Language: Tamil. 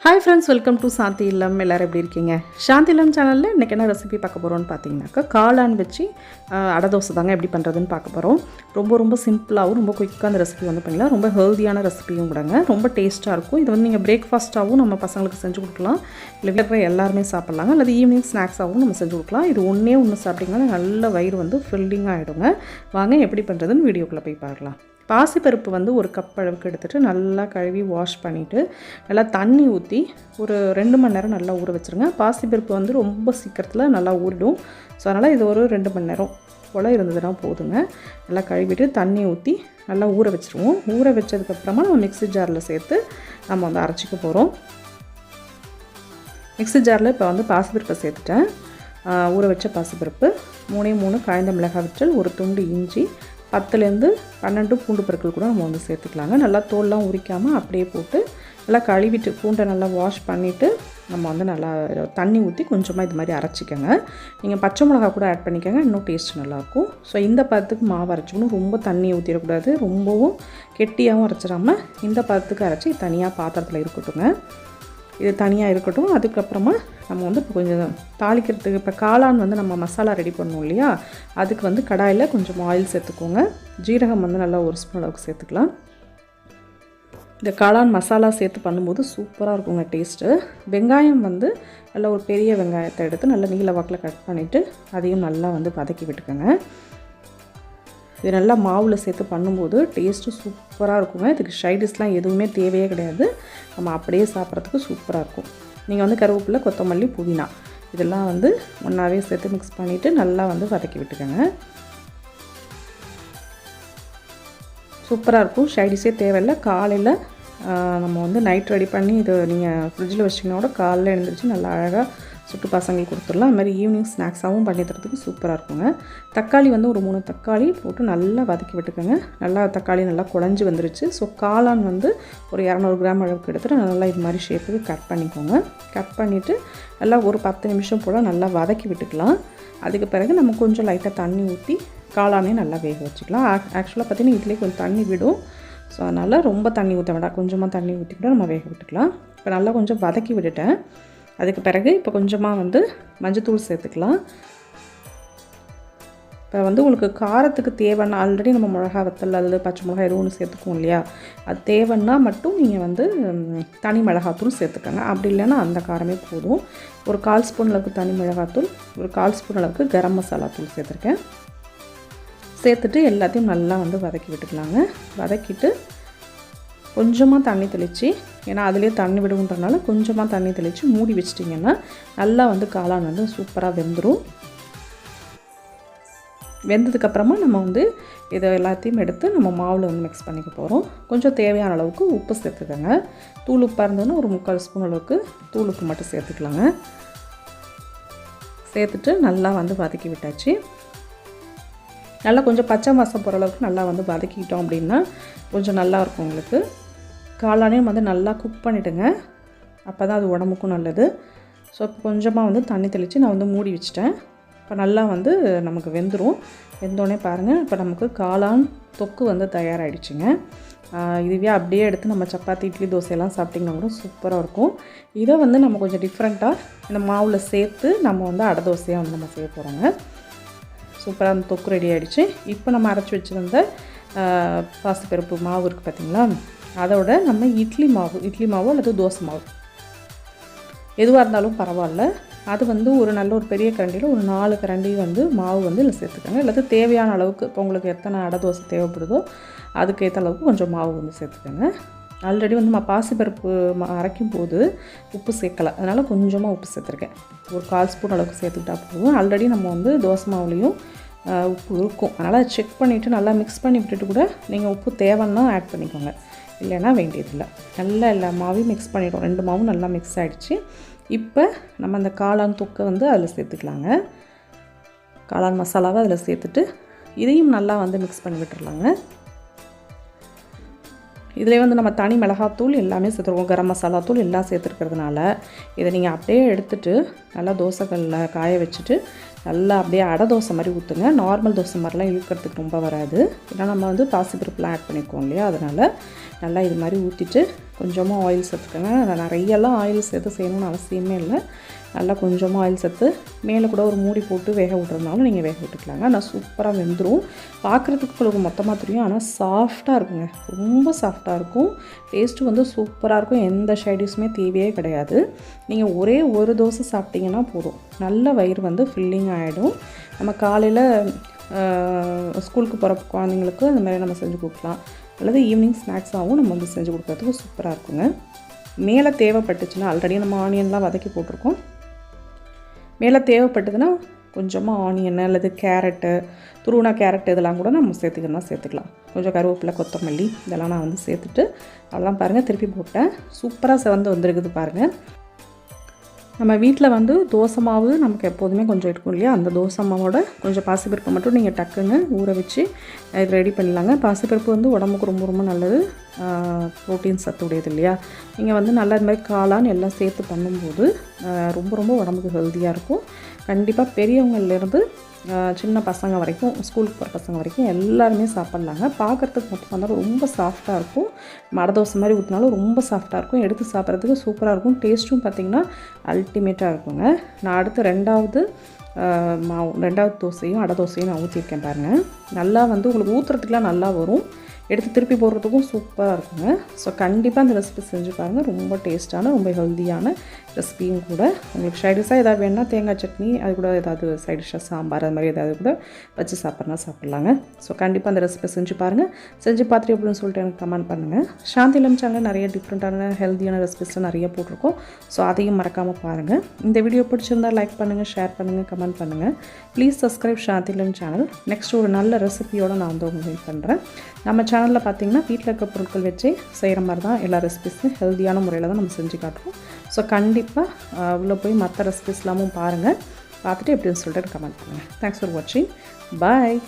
ஹாய் ஃப்ரெண்ட்ஸ், வெல்கம் டு சாந்தி இல்லம். எல்லோரும் எப்படி இருக்கீங்க? சாந்தி இல்லம் சேனலில் இன்றைக்கி என்ன ரெசிபி பார்க்க போகிறோன்னு பார்த்தீங்கன்னாக்கா, காளான் வச்சு அடை தோசை தாங்க எப்படி பண்ணுறதுன்னு பார்க்க போகிறோம். ரொம்ப சிம்பிளாகவும் ரொம்ப குயிக்காக அந்த ரெசிபி வந்து பண்ணிக்கலாம். ரொம்ப ஹெல்த்தியான ரெசிபியும் கூடங்க, ரொம்ப டேஸ்ட்டாக இருக்கும். இது வந்து நீங்கள் பிரேக்ஃபாஸ்ட்டாகவும் நம்ம பசங்களுக்கு செஞ்சு கொடுக்கலாம், இல்லை வீட்டில் எல்லாருமே சாப்பிட்லாங்க, அல்லது ஈவினிங் ஸ்நாக்ஸாகவும் நம்ம செஞ்சு கொடுக்கலாம். இது ஒன்று சாப்பிட்டிங்கன்னா நல்ல வயிறு வந்து ஃபில்லிங்காக ஆகிடுங்க. வாங்க எப்படி பண்ணுறதுன்னு வீடியோக்குள்ளே போய் பார்க்கலாம். பாசிப்பருப்பு வந்து ஒரு கப் அளவுக்கு எடுத்துகிட்டு நல்லா கழுவி வாஷ் பண்ணிவிட்டு நல்லா தண்ணி ஊற்றி ஒரு 2 மணி நேரம் நல்லா ஊற வச்சுருங்க. பாசிப்பருப்பு வந்து ரொம்ப சீக்கிரத்தில் நல்லா ஊறிடும். ஸோ அதனால் இது ஒரு 2 மணி நேரம் போல் இருந்ததுன்னா போதுங்க. நல்லா கழுவிட்டு தண்ணி ஊற்றி நல்லா ஊற வச்சுருவோம். ஊற வச்சதுக்கப்புறமா நம்ம மிக்ஸி ஜாரில் சேர்த்து நம்ம வந்து அரைச்சிக்க போகிறோம். மிக்ஸி ஜாரில் இப்போ வந்து பாசிப்பருப்பை சேர்த்துட்டேன். ஊற வச்ச பாசிப்பருப்பு, 3 காய்ந்த மிளகாய் வற்றல், ஒரு துண்டு இஞ்சி, 10லேருந்து 12 பூண்டு பற்கள் கூட நம்ம வந்து சேர்த்துக்கலாங்க. நல்லா தோல்லாம் உரிக்காமல் அப்படியே போட்டு நல்லா கழுவிட்டு பூண்டை நல்லா வாஷ் பண்ணிவிட்டு நம்ம வந்து நல்லா தண்ணி ஊற்றி கொஞ்சமாக இது மாதிரி அரைச்சிக்கோங்க. நீங்கள் பச்சை மிளகா கூட ஆட் பண்ணிக்கோங்க, இன்னும் டேஸ்ட் நல்லாயிருக்கும். ஸோ இந்த பதத்துக்கு மாவு அரைச்சிக்கணும். ரொம்ப தண்ணி ஊற்றிடக்கூடாது, ரொம்பவும் கெட்டியாகவும் அரைச்சிடாமல் இந்த பதத்துக்கு அரைச்சி தனியாக பாத்திரத்தில் இருக்கட்டுங்க. இது தனியாக இருக்கட்டும். அதுக்கப்புறமா நம்ம வந்து இப்போ கொஞ்சம் தாளிக்கிறதுக்கு இப்போ காளான் வந்து நம்ம மசாலா ரெடி பண்ணோம் இல்லையா, அதுக்கு வந்து கடாயில் கொஞ்சம் ஆயில் சேர்த்துக்கோங்க. ஜீரகம் வந்து நல்லா 1 ஸ்பூன் அளவுக்கு சேர்த்துக்கலாம். இந்த காளான் மசாலா சேர்த்து பண்ணும்போது சூப்பராக இருக்குங்க டேஸ்ட்டு. வெங்காயம் வந்து நல்லா ஒரு பெரிய வெங்காயத்தை எடுத்து நல்லா நீல வாக்கில் கட் பண்ணிவிட்டு அதையும் நல்லா வந்து வதக்கி விட்டுக்கோங்க. இது நல்லா மாவில் சேர்த்து பண்ணும்போது டேஸ்ட்டு சூப்பராக இருக்குங்க. இதுக்கு சைடிஷ்லாம் எதுவுமே தேவையே கிடையாது, நம்ம அப்படியே சாப்பிட்றதுக்கு சூப்பராக இருக்கும். நீங்கள் வந்து கருவேப்பிலை, கொத்தமல்லி, புதினா இதெல்லாம் வந்து ஒன்றாவே சேர்த்து மிக்ஸ் பண்ணிவிட்டு நல்லா வந்து வதக்கி விட்டுக்கோங்க. சூப்பராக இருக்கும், சைடிஷே தேவையில்லை. காலையில் நம்ம வந்து நைட் ரெடி பண்ணி இது நீங்கள் ஃப்ரிட்ஜில் வச்சிங்கன்னா கூட காலையில் எழுந்திரிச்சு நல்லா அழகாக சுட்டு பசங்களுக்கு கொடுத்துடலாம். அது மாதிரி ஈவினிங் ஸ்நாக்ஸாகவும் பண்ணி தரத்துக்கு சூப்பராக இருக்குங்க. தக்காளி வந்து ஒரு 3 தக்காளி போட்டு நல்லா வதக்கி விட்டுக்கோங்க. நல்லா தக்காளி நல்லா குழஞ்சி வந்துருச்சு. ஸோ காளான் வந்து ஒரு 200 கிராம் அளவுக்கு எடுத்துகிட்டு நல்லா இது மாதிரி ஷேப்புக்கு கட் பண்ணிக்கோங்க. கட் பண்ணிவிட்டு நல்லா ஒரு 10 நிமிஷம் போல் நல்லா வதக்கி விட்டுக்கலாம். அதுக்கு பிறகு நம்ம கொஞ்சம் லைட்டாக தண்ணி ஊற்றி காளானே நல்லா வேக வச்சுக்கலாம். ஆக்சுவலாக பார்த்திங்கன்னா இதுலேயே கொஞ்சம் தண்ணி விடும். ஸோ அதனால் ரொம்ப தண்ணி ஊற்ற வேண்டாம், கொஞ்சமாக தண்ணி ஊற்றி கூட நம்ம வேக விட்டுக்கலாம். இப்போ நல்லா கொஞ்சம் வதக்கி விட்டுட்டேன். அதுக்கு பிறகு இப்போ கொஞ்சமாக வந்து மஞ்சத்தூள் சேர்த்துக்கலாம். இப்போ வந்து உங்களுக்கு காரத்துக்கு தேவைன்னா ஆல்ரெடி நம்ம மிளகா வத்தல் அல்லது பச்சை மிளகா எதுவும் ஒன்று சேர்த்துக்குவோம் இல்லையா, அது தேவைன்னா மட்டும் நீங்கள் வந்து தனி மிளகாத்தூள் சேர்த்துக்கோங்க. அப்படி இல்லைன்னா அந்த காரமே போதும். ஒரு 1/4 ஸ்பூன் அளவுக்கு தனி மிளகாத்தூள், ஒரு 1/4 ஸ்பூன் அளவுக்கு கரம் மசாலா தூள் சேர்த்துருக்கேன். சேர்த்துட்டு எல்லாத்தையும் நல்லா வந்து வதக்கி விட்டுக்கலாங்க. வதக்கிட்டு கொஞ்சமாக தண்ணி தெளித்து, ஏன்னா அதிலே தண்ணி விடுன்றனால கொஞ்சமாக தண்ணி தெளித்து மூடி வச்சிட்டிங்கன்னா நல்லா வந்து காளான் வந்து சூப்பராக வெந்துடும். வெந்ததுக்கப்புறமா நம்ம வந்து இதை எல்லாத்தையும் எடுத்து நம்ம மாவில் வந்து மிக்ஸ் பண்ணிக்க போகிறோம். கொஞ்சம் தேவையான அளவுக்கு உப்பு சேர்த்துக்கோங்க. தூள் உப்பாக இருந்ததுன்னா ஒரு 3/4 ஸ்பூன் அளவுக்கு தூள் உப்பு மட்டும் சேர்த்துக்கலாங்க. சேர்த்துட்டு நல்லா வந்து வதக்கி விட்டாச்சு. நல்லா கொஞ்சம் பச்சை வாசம் போகிற அளவுக்கு நல்லா வந்து வதக்கிட்டோம் அப்படின்னா கொஞ்சம் நல்லாயிருக்கும் உங்களுக்கு. காளானையும் வந்து நல்லா குக் பண்ணிவிடுங்க, அப்போ தான் அது உடம்புக்கும் நல்லது. ஸோ இப்போ கொஞ்சமாக வந்து தண்ணி தெளித்து நான் வந்து மூடி வச்சிட்டேன். இப்போ நல்லா வந்து நமக்கு வெந்துடும். வெந்தோடனே பாருங்கள், இப்போ நமக்கு காளான் தொக்கு வந்து தயாராகிடுச்சுங்க. இதுவே அப்படியே எடுத்து நம்ம சப்பாத்தி, இட்லி, தோசையெல்லாம் சாப்பிட்டிங்கன்னா கூட சூப்பராக இருக்கும். இதை வந்து நம்ம கொஞ்சம் டிஃப்ரெண்ட்டாக இந்த மாவில் சேர்த்து நம்ம வந்து அடை தோசையாக வந்து நம்ம செய்ய போகிறோங்க. சூப்பராக அந்த தொக்கு ரெடி ஆகிடுச்சு. இப்போ நம்ம அரைச்சி வச்சுருந்த பாசிப்பருப்பு மாவு இருக்குது பார்த்திங்களா, அதோட நம்ம இட்லி மாவோ அல்லது தோசை மாவு எதுவாக இருந்தாலும் பரவாயில்ல, அது வந்து ஒரு நல்ல ஒரு பெரிய கரண்டியில் ஒரு 4 கரண்டி வந்து மாவு வந்து இதில் சேர்த்துக்கோங்க. இல்லாத தேவையான அளவுக்கு இப்போ உங்களுக்கு எத்தனை அடை தோசை தேவைப்படுதோ அதுக்கேற்ற அளவுக்கு கொஞ்சம் மாவு வந்து சேர்த்துக்கோங்க. ஆல்ரெடி வந்து நம்ம பாசிப்பருப்பு அரைக்கும் போது உப்பு சேர்க்கலை, அதனால் கொஞ்சமாக உப்பு சேர்த்துருக்கேன். ஒரு 1/4 ஸ்பூன் அளவுக்கு சேர்த்துக்கிட்டா போதும். ஆல்ரெடி நம்ம வந்து தோசை மாவுலேயும் உப்பு இருக்கும், அதனால் செக் பண்ணிவிட்டு நல்லா மிக்ஸ் பண்ணி விட்டுட்டு கூட நீங்கள் உப்பு தேவைன்னா ஆட் பண்ணிக்கோங்க, இல்லைன்னா வேண்டியதில்லை. நல்லா எல்லா மாவையும் மிக்ஸ் பண்ணிவிட்டோம். 2 மாவும் நல்லா மிக்ஸ் ஆகிடுச்சு. இப்போ நம்ம அந்த காளான் தொக்கை வந்து அதில் சேர்த்துக்கலாங்க. காளான் மசாலாவை அதில் சேர்த்துட்டு இதையும் நல்லா வந்து மிக்ஸ் பண்ணி விட்டுடலாங்க. இதில் வந்து நம்ம தனி மிளகாத்தூள் எல்லாமே சேர்த்துருக்கோம், கரம் மசாலா தூள் எல்லாம் சேர்த்துருக்கிறதுனால இதை நீங்கள் அப்படியே எடுத்துகிட்டு நல்லா தோசைக்கல்லில் காய வச்சுட்டு நல்லா அப்படியே அடை தோசை மாதிரி ஊற்றுங்க. நார்மல் தோசை மாதிரிலாம் இழுக்கிறதுக்கு ரொம்ப வராது, ஏன்னா நம்ம வந்து பாசிப்பருப்புலாம் ஆட் பண்ணியிருக்கோம் இல்லையா, அதனால் நல்லா இது மாதிரி ஊற்றிட்டு கொஞ்சமாக ஆயில் சேர்த்துக்கோங்க. நிறையெல்லாம் ஆயில் சேர்த்து செய்யணும்னு அவசியமே இல்லை. நல்லா கொஞ்சமாக ஆயில் சேர்த்து மேலே கூட ஒரு மூடி போட்டு வேக விட்றதுனாலும் நீங்கள் வேக விட்டுக்கலாங்க. ஆனால் சூப்பராக வெந்துடும். பார்க்குறதுக்கு உங்களுக்கு மொத்தமாக தெரியும், ஆனால் சாஃப்டாக இருக்குங்க. ரொம்ப சாஃப்டாக இருக்கும். டேஸ்ட்டு வந்து சூப்பராக இருக்கும். எந்த சைடிஷுமே தேவையே கிடையாது. நீங்கள் ஒரே ஒரு தோசை சாப்பிட்டிங்கன்னா போதும், நல்ல வயிறு வந்து ஃபில்லிங் ஆகிடும். நம்ம காலையில் ஸ்கூலுக்கு போகிற குழந்தைங்களுக்கு அந்த மாதிரி நம்ம செஞ்சு கொடுக்கலாம். அல்லது ஈவினிங் ஸ்நாக்ஸாகவும் நம்ம வந்து செஞ்சு கொடுக்குறதுக்கு சூப்பராக இருக்குங்க. மேலே தேவைப்பட்டுச்சுன்னா ஆல்ரெடி நம்ம ஆனியன்லாம் வதக்கி போட்டிருக்கோம். மேலே தேவைப்பட்டதுன்னா கொஞ்சமாக ஆனியன் அல்லது கேரட்டு, துருவின கேரட் இதெல்லாம் கூட நம்ம சேர்த்துக்கலாம். கொஞ்சம் கருவேப்பிலை, கொத்தமல்லி இதெல்லாம் நான் வந்து சேர்த்துட்டு அதெல்லாம் பாருங்கள் திருப்பி போட்டேன். சூப்பராக செவந்து வந்துருக்குது பாருங்கள். நம்ம வீட்டில் வந்து தோசை மாவு நமக்கு எப்போதுமே கொஞ்சம் இருக்கும் இல்லையா, அந்த தோசை மாவோட கொஞ்சம் பாசிப்பருப்பு மட்டும் நீங்கள் டக்குன்னு ஊற வச்சு இது ரெடி பண்ணிடலாங்க. பாசிப்பருப்பு வந்து உடம்புக்கு ரொம்ப ரொம்ப நல்லது, ப்ரோட்டீன் சத்து உடையது இல்லையா. நீங்கள் வந்து நல்லா இது மாதிரி காளான் எல்லாம் சேர்த்து பண்ணும்போது ரொம்ப ரொம்ப உடம்புக்கு ஹெல்த்தியாக இருக்கும். கண்டிப்பாக பெரியவங்கள்லேருந்து சின்ன பசங்க வரைக்கும், ஸ்கூலுக்கு போகிற பசங்க வரைக்கும் எல்லாருமே சாப்பிட்லாங்க. பார்க்குறதுக்கு மட்டும் வந்தாலும் ரொம்ப சாஃப்டாக இருக்கும். மடை தோசை மாதிரி ஊற்றினாலும் ரொம்ப சாஃப்டாக இருக்கும். எடுத்து சாப்பிட்றதுக்கு சூப்பராக இருக்கும். டேஸ்ட்டும் பார்த்திங்கன்னா அல்டிமேட்டாக இருக்குங்க. நான் அடுத்து ரெண்டாவது தோசையும் அடை தோசையும் நான் ஊற்றிருக்கேன் பாருங்கள். நல்லா வந்து உங்களுக்கு ஊற்றுறதுக்குலாம் நல்லா வரும். எடுத்து திருப்பி போடுறதுக்கும் சூப்பராக இருக்குங்க. ஸோ கண்டிப்பாக அந்த ரெசிபி செஞ்சு பாருங்கள். ரொம்ப டேஸ்ட்டான, ரொம்ப ஹெல்த்தியான ரெசிபியும் கூட. உங்களுக்கு சைடிஷாக ஏதாவது வேணுன்னா தேங்காய் சட்னி, அது கூட ஏதாவது சைடிஷாக சாம்பார் அது மாதிரி ஏதாவது கூட வச்சு சாப்பிட்லாங்க. ஸோ கண்டிப்பாக அந்த ரெசிபி செஞ்சு பாருங்கள். செஞ்சு பார்த்துட்டு எப்படின்னு சொல்லிட்டு எனக்கு கமெண்ட் பண்ணுங்கள். சாந்தி இல்லம் சேனலில் நிறைய டிஃப்ரெண்ட்டான ஹெல்த்தியான ரெசிபிஸ்லாம் நிறைய போட்டிருக்கோம். ஸோ அதையும் மறக்காமல் பாருங்கள். இந்த வீடியோ பிடிச்சிருந்தால் லைக் பண்ணுங்கள், ஷேர் பண்ணுங்கள், கமெண்ட் பண்ணுங்கள். ப்ளீஸ் சப்ஸ்கிரைப் சாந்தி இல்லம் சேனல். நெக்ஸ்ட் ஒரு நல்ல ரெசிபியோடு நான் வந்து உங்களுக்கு ஹெல்ப் பண்ணுறேன். நம்ம சேனலில் பார்த்திங்கன்னா வீட்டில் இருக்க பொருட்கள் வச்சு செய்கிற மாதிரி தான் எல்லா ரெசிபிஸும் ஹெல்த்தியான முறையில் தான் நம்ம செஞ்சு காட்டுறோம். ஸோ கண்டிப்பாக உள்ளே போய் மற்ற ரெசிபிஸ்லாமும் பாருங்கள். பார்த்துட்டு எப்படின்னு சொல்லிட்டு கமெண்ட் பண்ணுங்கள். தேங்க்ஸ் ஃபார் வாட்சிங். பாய்.